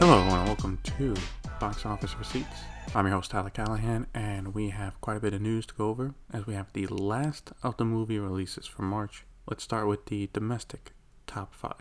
Hello and welcome to Box Office Receipts. I'm your host Tyler Callahan, and we have quite a bit of news to go over as we have the last of the movie releases for March. Let's start with the domestic top 5.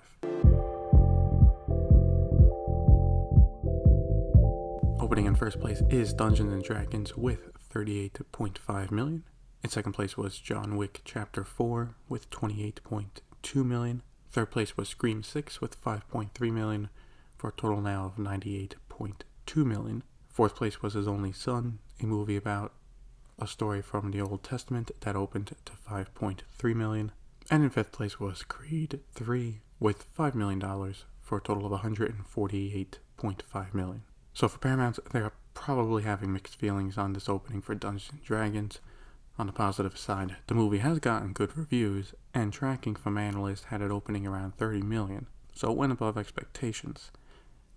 Opening in first place is Dungeons & Dragons with $38.5 million. In second place was John Wick Chapter 4 with $28.2 million. Third place was Scream 6 with $5.3 million, for a total now of $98.2 million. Fourth place was His Only Son, a movie about a story from the Old Testament that opened to $5.3 million. And in fifth place was Creed 3 with $5 million, for a total of $148.5 million. So for Paramount, they are probably having mixed feelings on this opening for Dungeons & Dragons. On the positive side, the movie has gotten good reviews, and tracking from analysts had it opening around $30 million, so it went above expectations.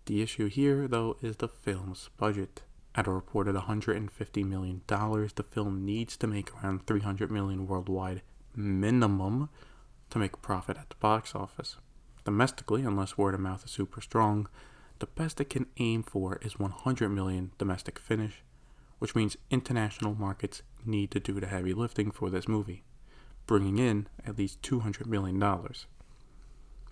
The issue here, though, is the film's budget. At a reported $150 million, the film needs to make around $300 million worldwide minimum to make a profit at the box office. Domestically, unless word of mouth is super strong, the best it can aim for is $100 million domestic finish, which means international markets need to do the heavy lifting for this movie, bringing in at least $200 million,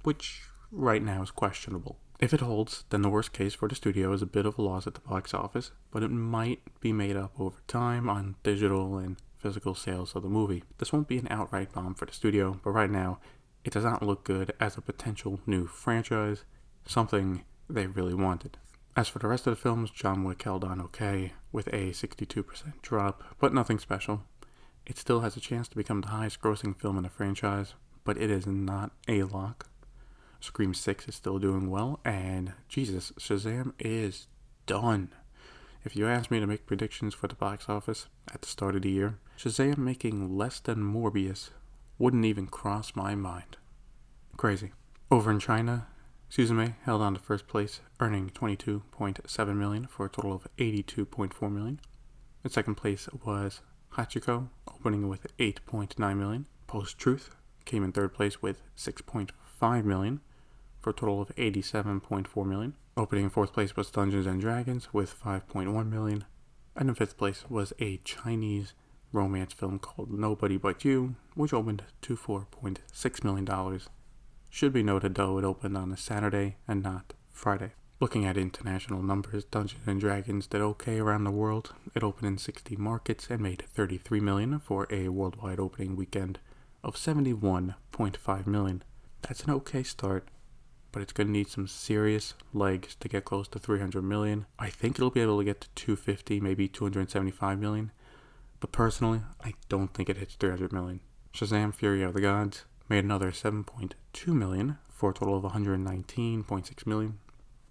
which right now is questionable. If it holds, then the worst case for the studio is a bit of a loss at the box office, but it might be made up over time on digital and physical sales of the movie. This won't be an outright bomb for the studio, but right now, it does not look good as a potential new franchise, something they really wanted. As for the rest of the films, John Wick held on okay, with a 62% drop, but nothing special. It still has a chance to become the highest grossing film in the franchise, but it is not a lock. Scream 6 is still doing well, and Jesus, Shazam is done. If you asked me to make predictions for the box office at the start of the year, Shazam making less than Morbius wouldn't even cross my mind. Crazy. Over in China, Suzume held on to first place, earning $22.7 million for a total of $82.4 million. In second place was Hachiko, opening with $8.9 million. Post-Truth came in third place with $6.5 million for a total of $87.4 million. Opening in fourth place was Dungeons & Dragons with $5.1 million. And in fifth place was a Chinese romance film called Nobody But You, which opened to $4.6 million. Should be noted, though, it opened on a Saturday and not Friday. Looking at international numbers, Dungeons & Dragons did okay around the world. It opened in 60 markets and made $33 million for a worldwide opening weekend of $71.5 million. That's an okay start, but it's going to need some serious legs to get close to $300 million. I think it'll be able to get to 250, maybe $275 million, but personally, I don't think it hits $300 million. Shazam! Fury of the Gods made another $7.2 million for a total of $119.6 million.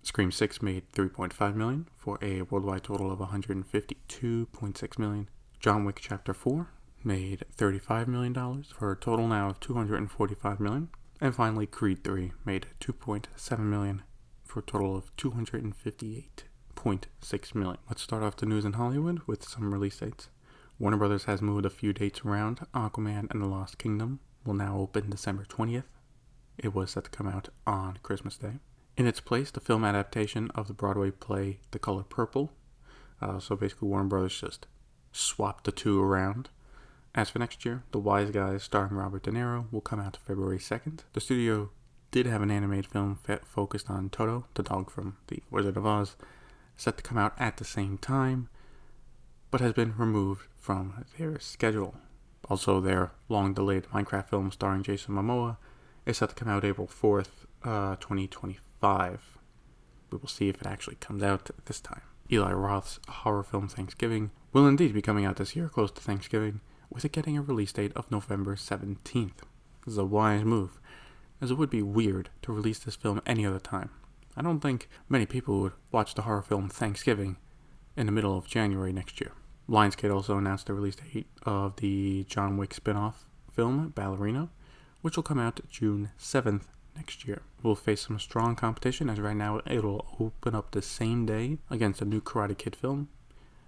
Scream 6 made $3.5 million for a worldwide total of $152.6 million. John Wick Chapter 4 made $35 million for a total now of $245 million. And finally, Creed 3 made $2.7 million for a total of $258.6 million. Let's start off the news in Hollywood with some release dates. Warner Brothers has moved a few dates around. Aquaman and the Lost Kingdom will now open December 20th. It was set to come out on Christmas Day. In its place, the film adaptation of the Broadway play The Color Purple. So basically Warner Brothers just swapped the two around. As for next year, The Wise Guys starring Robert De Niro will come out February 2nd. The studio did have an animated film focused on Toto, the dog from The Wizard of Oz, set to come out at the same time, but has been removed from their schedule. Also, their long-delayed Minecraft film starring Jason Momoa is set to come out April 4th, 2025. We will see if it actually comes out this time. Eli Roth's horror film Thanksgiving will indeed be coming out this year, close to Thanksgiving, with it getting a release date of November 17th. This is a wise move, as it would be weird to release this film any other time. I don't think many people would watch the horror film Thanksgiving in the middle of January next year. Lionsgate also announced the release date of the John Wick spin-off film, Ballerina, which will come out June 7th next year. We'll face some strong competition, as right now it'll open up the same day against a new Karate Kid film,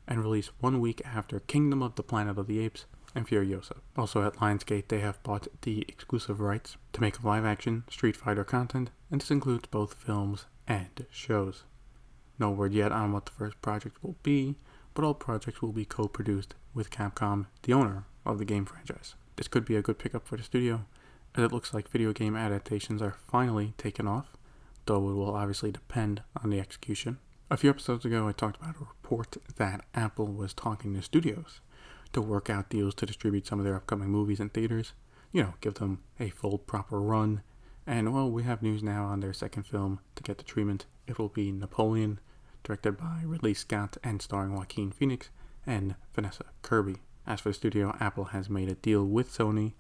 and release 1 week after Kingdom of the Planet of the Apes and Furiosa. Also at Lionsgate, they have bought the exclusive rights to make live-action Street Fighter content, and this includes both films and shows. No word yet on what the first project will be, but all projects will be co-produced with Capcom, the owner of the game franchise. This could be a good pickup for the studio, as it looks like video game adaptations are finally taking off, though it will obviously depend on the execution. A few episodes ago, I talked about a report that Apple was talking to studios to work out deals to distribute some of their upcoming movies in theaters, give them a full proper run. And well, we have news now on their second film to get the treatment. It will be Napoleon, directed by Ridley Scott and starring Joaquin Phoenix and Vanessa Kirby. As for the studio, Apple has made a deal with Sony,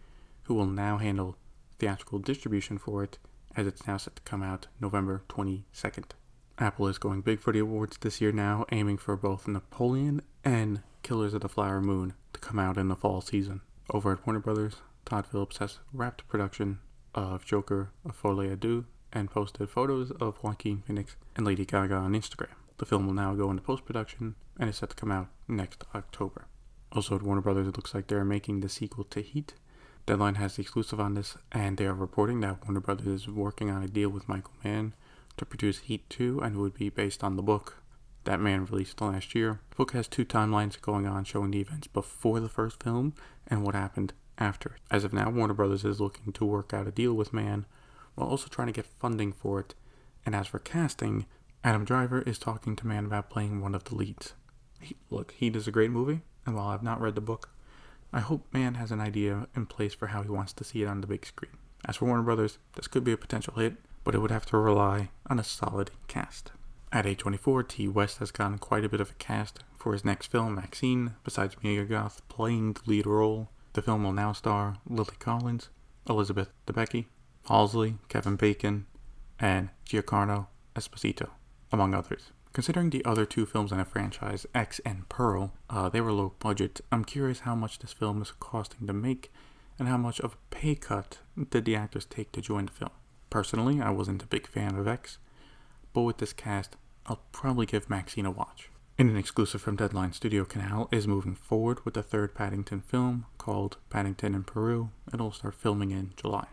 who will now handle theatrical distribution for it, as it's now set to come out November 22nd. Apple is going big for the awards this year now, aiming for both Napoleon and Killers of the Flower Moon to come out in the fall season. Over at Warner Brothers, Todd Phillips has wrapped production of Joker: A Folie à Deux and posted photos of Joaquin Phoenix and Lady Gaga on Instagram. The film will now go into post-production and is set to come out next October. Also at Warner Brothers, it looks like they're making the sequel to Heat. Deadline has the exclusive on this, and they are reporting that Warner Brothers is working on a deal with Michael Mann to produce Heat 2, and it would be based on the book that Mann released last year. The book has two timelines going on showing the events before the first film and what happened after. As of now, Warner Brothers is looking to work out a deal with Mann while also trying to get funding for it. And as for casting, Adam Driver is talking to Mann about playing one of the leads. Heat is a great movie, and while I've not read the book, I hope Mann has an idea in place for how he wants to see it on the big screen. As for Warner Brothers, this could be a potential hit, but it would have to rely on a solid cast. At A24, T. West has gotten quite a bit of a cast for his next film, Maxine. Besides Mia Goth playing the lead role, the film will now star Lily Collins, Elizabeth Debicki, Halsey, Kevin Bacon, and Giancarlo Esposito, among others. Considering the other two films in the franchise, X and Pearl, they were low budget, I'm curious how much this film is costing to make and how much of a pay cut did the actors take to join the film. Personally, I wasn't a big fan of X, but with this cast, I'll probably give Maxine a watch. In an exclusive from Deadline, Studio Canal is moving forward with the third Paddington film called Paddington in Peru. It'll start filming in July.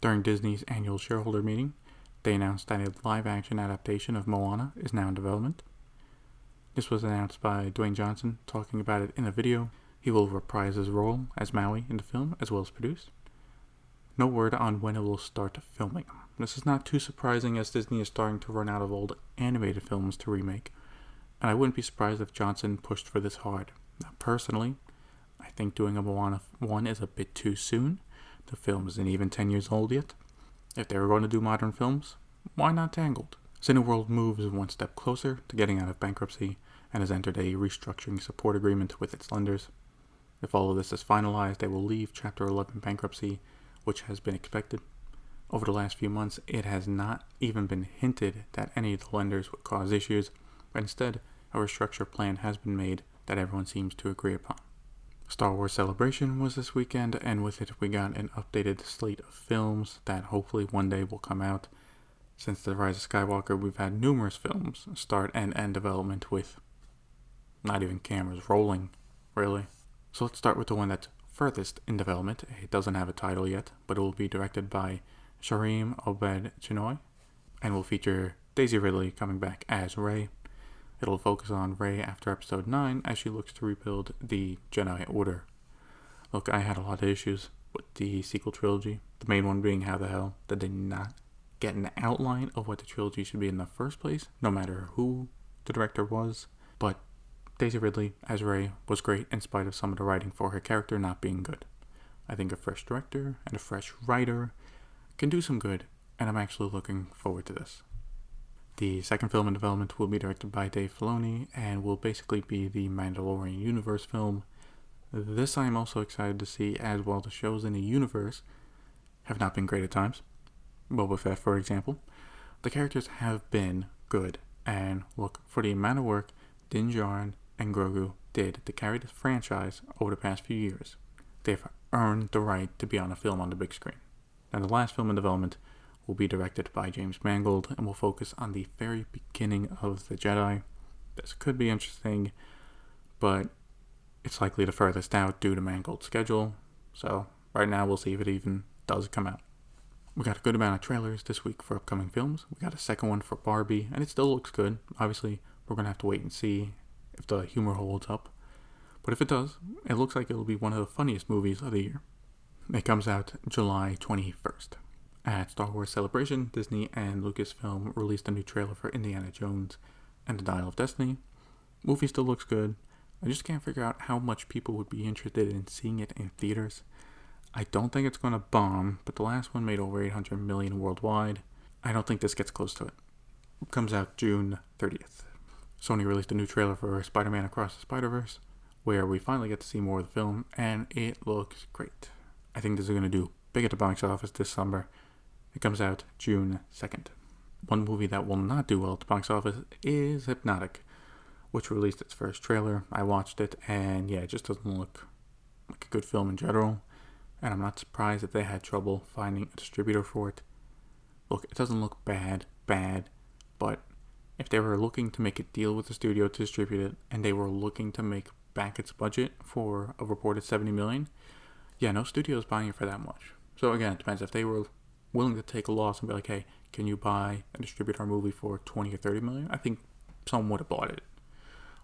During Disney's annual shareholder meeting, they announced that a live-action adaptation of Moana is now in development. This was announced by Dwayne Johnson, talking about it in a video. He will reprise his role as Maui in the film, as well as produce. No word on when it will start filming. This is not too surprising, as Disney is starting to run out of old animated films to remake, and I wouldn't be surprised if Johnson pushed for this hard. Now, personally, I think doing a Moana 1 is a bit too soon. The film isn't even 10 years old yet. If they were going to do modern films, why not Tangled? Cineworld moves one step closer to getting out of bankruptcy and has entered a restructuring support agreement with its lenders. If all of this is finalized, they will leave Chapter 11 bankruptcy, which has been expected. Over the last few months, it has not even been hinted that any of the lenders would cause issues, but instead, a restructure plan has been made that everyone seems to agree upon. Star Wars Celebration was this weekend, and with it we got an updated slate of films that hopefully one day will come out. Since The Rise of Skywalker, we've had numerous films start and end development with not even cameras rolling, really. So let's start with the one that's furthest in development. It doesn't have a title yet, but it will be directed by Sharim Obed-Chinoy and will feature Daisy Ridley coming back as Rey. It'll focus on Rey after Episode 9 as she looks to rebuild the Jedi Order. Look, I had a lot of issues with the sequel trilogy. The main one being how the hell did they not get an outline of what the trilogy should be in the first place, no matter who the director was. But Daisy Ridley as Rey was great in spite of some of the writing for her character not being good. I think a fresh director and a fresh writer can do some good, and I'm actually looking forward to this. The second film in development will be directed by Dave Filoni and will basically be the Mandalorian universe film. This I am also excited to see, as well. The shows in the universe have not been great at times. Boba Fett, for example. The characters have been good, and look, for the amount of work Din Djarin and Grogu did to carry the franchise over the past few years, they've earned the right to be on a film on the big screen. And the last film in development will be directed by James Mangold and will focus on the very beginning of the Jedi. This could be interesting, but it's likely the furthest out due to Mangold's schedule, so right now we'll see if it even does come out. We got a good amount of trailers this week for upcoming films. We got a second one for Barbie, and it still looks good. Obviously, we're going to have to wait and see if the humor holds up. But if it does, it looks like it'll be one of the funniest movies of the year. It comes out July 21st. At Star Wars Celebration, Disney and Lucasfilm released a new trailer for Indiana Jones and the Dial of Destiny. Movie still looks good. I just can't figure out how much people would be interested in seeing it in theaters. I don't think it's going to bomb, but the last one made over 800 million worldwide. I don't think this gets close to it. It comes out June 30th. Sony released a new trailer for Spider-Man Across the Spider-Verse, where we finally get to see more of the film, and it looks great. I think this is going to do big at the box office this summer. It comes out June 2nd. One movie that will not do well at the box office is Hypnotic, which released its first trailer. I watched it, and yeah, it just doesn't look like a good film in general, and I'm not surprised that they had trouble finding a distributor for it. Look, it doesn't look bad, but if they were looking to make a deal with the studio to distribute it, and they were looking to make back its budget for a reported $70 million, yeah, no studio is buying it for that much. So again, it depends. If they were willing to take a loss and be like, hey, can you buy and distribute our movie for 20 or 30 million? I think someone would have bought it.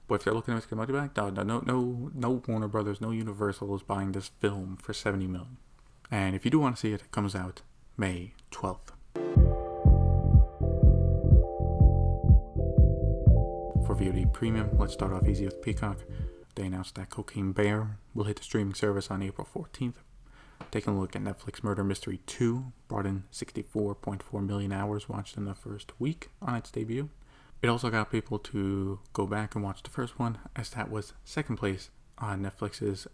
But if they're looking to make their money back, no Warner Brothers, no Universal is buying this film for 70 million. And if you do want to see it, it comes out May 12th. For VOD Premium, let's start off easy with Peacock. They announced that Cocaine Bear will hit the streaming service on April 14th. Taking a look at Netflix Murder Mystery 2, brought in 64.4 million hours watched in the first week on its debut. It also got people to go back and watch the first one, as that was second place on Netflix's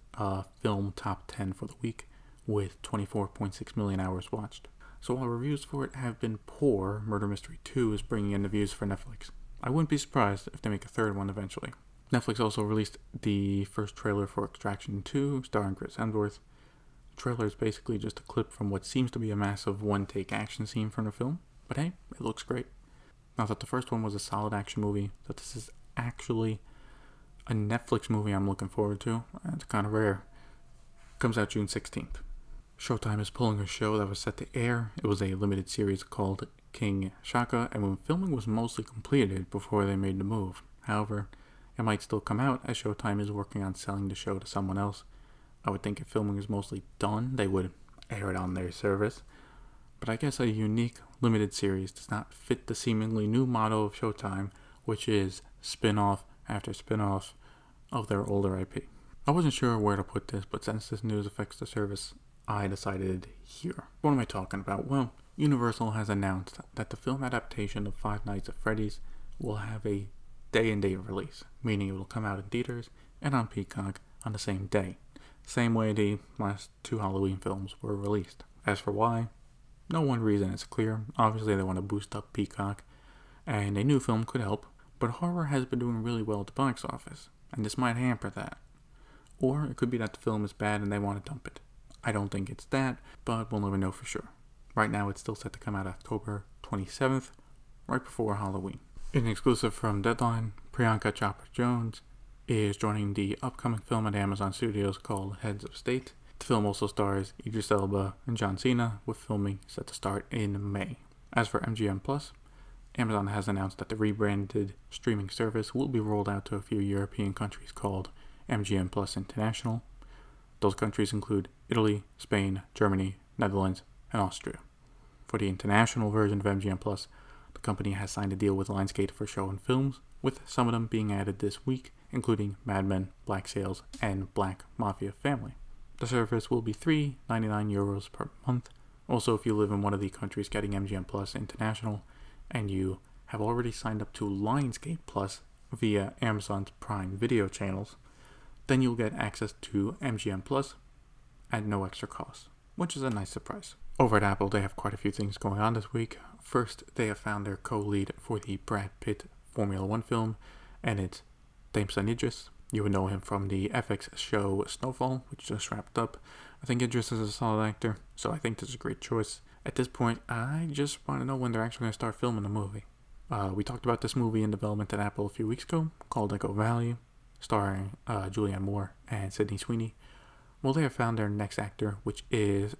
film top 10 for the week, with 24.6 million hours watched. So while reviews for it have been poor, Murder Mystery 2 is bringing in the views for Netflix. I wouldn't be surprised if they make a third one eventually. Netflix also released the first trailer for Extraction 2, starring Chris Hemsworth. The trailer is basically just a clip from what seems to be a massive one-take action scene from the film, but hey, it looks great. Now that the first one was a solid action movie, that this is actually a Netflix movie I'm looking forward to. It's kind of rare. It comes out June 16th. Showtime is pulling a show that was set to air. It was a limited series called King Shaka, and when filming was mostly completed before they made the move. However, it might still come out as Showtime is working on selling the show to someone else. I would think if filming is mostly done, they would air it on their service. But I guess a unique, limited series does not fit the seemingly new motto of Showtime, which is spin-off after spin-off of their older IP. I wasn't sure where to put this, but since this news affects the service, I decided here. What am I talking about? Well, Universal has announced that the film adaptation of Five Nights at Freddy's will have a day-and-date release, meaning it will come out in theaters and on Peacock on the same day. Same way the last two Halloween films were released. As for why, no one reason is clear. Obviously they want to boost up Peacock, and a new film could help, but horror has been doing really well at the box office, and this might hamper that. Or it could be that the film is bad and they want to dump it. I don't think it's that, but we'll never know for sure. Right now it's still set to come out October 27th, right before Halloween. In an exclusive from Deadline, Priyanka Chopra Jones is joining the upcoming film at Amazon Studios called Heads of State. The film also stars Idris Elba and John Cena, with filming set to start in May. As for MGM Plus, Amazon has announced that the rebranded streaming service will be rolled out to a few European countries called MGM Plus International. Those countries include Italy, Spain, Germany, Netherlands, and Austria. For the international version of MGM Plus, the company has signed a deal with Lionsgate for showing films, with some of them being added this week, including Mad Men, Black Sails, and Black Mafia Family. The service will be €3.99 per month. Also, if you live in one of the countries getting MGM Plus International, and you have already signed up to Lionsgate Plus via Amazon's Prime Video channels, then you'll get access to MGM Plus at no extra cost, which is a nice surprise. Over at Apple, they have quite a few things going on this week. First, they have found their co-lead for the Brad Pitt Formula One film, and it's Damson Idris. You would know him from the FX show Snowfall, which just wrapped up. I think Idris is a solid actor, so I think this is a great choice. At this point, I just want to know when they're actually going to start filming the movie. We talked about this movie in development at Apple a few weeks ago, called Echo Valley, starring Julianne Moore and Sydney Sweeney. Well, they have found their next actor, which is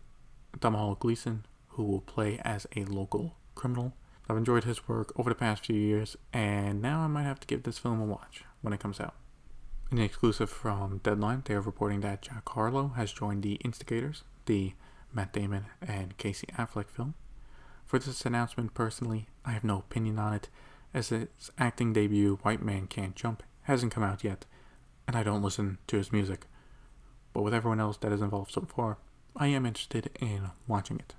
Domhnall Gleeson, who will play as a local criminal. I've enjoyed his work over the past few years, and now I might have to give this film a watch when it comes out. In the exclusive from Deadline, they are reporting that Jack Harlow has joined the Instigators, the Matt Damon and Casey Affleck film. For this announcement, personally, I have no opinion on it, as his acting debut, White Man Can't Jump, hasn't come out yet, and I don't listen to his music. But with everyone else that is involved so far, I am interested in watching it.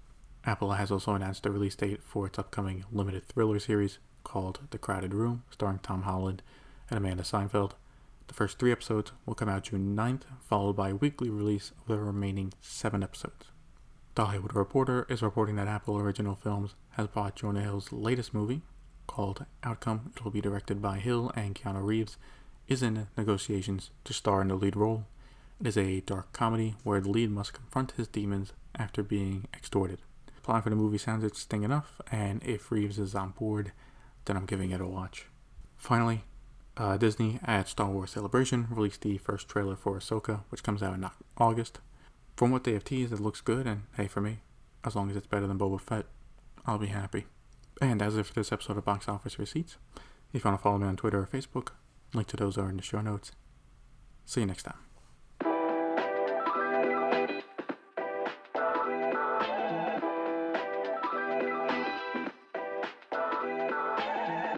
Apple has also announced the release date for its upcoming limited thriller series called The Crowded Room, starring Tom Holland and Amanda Seinfeld. The first 3 episodes will come out June 9th, followed by a weekly release of the remaining 7 episodes. The Hollywood Reporter is reporting that Apple Original Films has bought Jonah Hill's latest movie, called Outcome. It will be directed by Hill, and Keanu Reeves is in negotiations to star in the lead role. It is a dark comedy where the lead must confront his demons after being extorted. The plot for the movie sounds interesting enough, and if Reeves is on board, then I'm giving it a watch. Finally, Disney at Star Wars Celebration released the first trailer for Ahsoka, which comes out in August. From what they have teased, it looks good, and hey, for me, as long as it's better than Boba Fett, I'll be happy. And as if for this episode of Box Office Receipts, if you want to follow me on Twitter or Facebook, link to those are in the show notes. See you next time.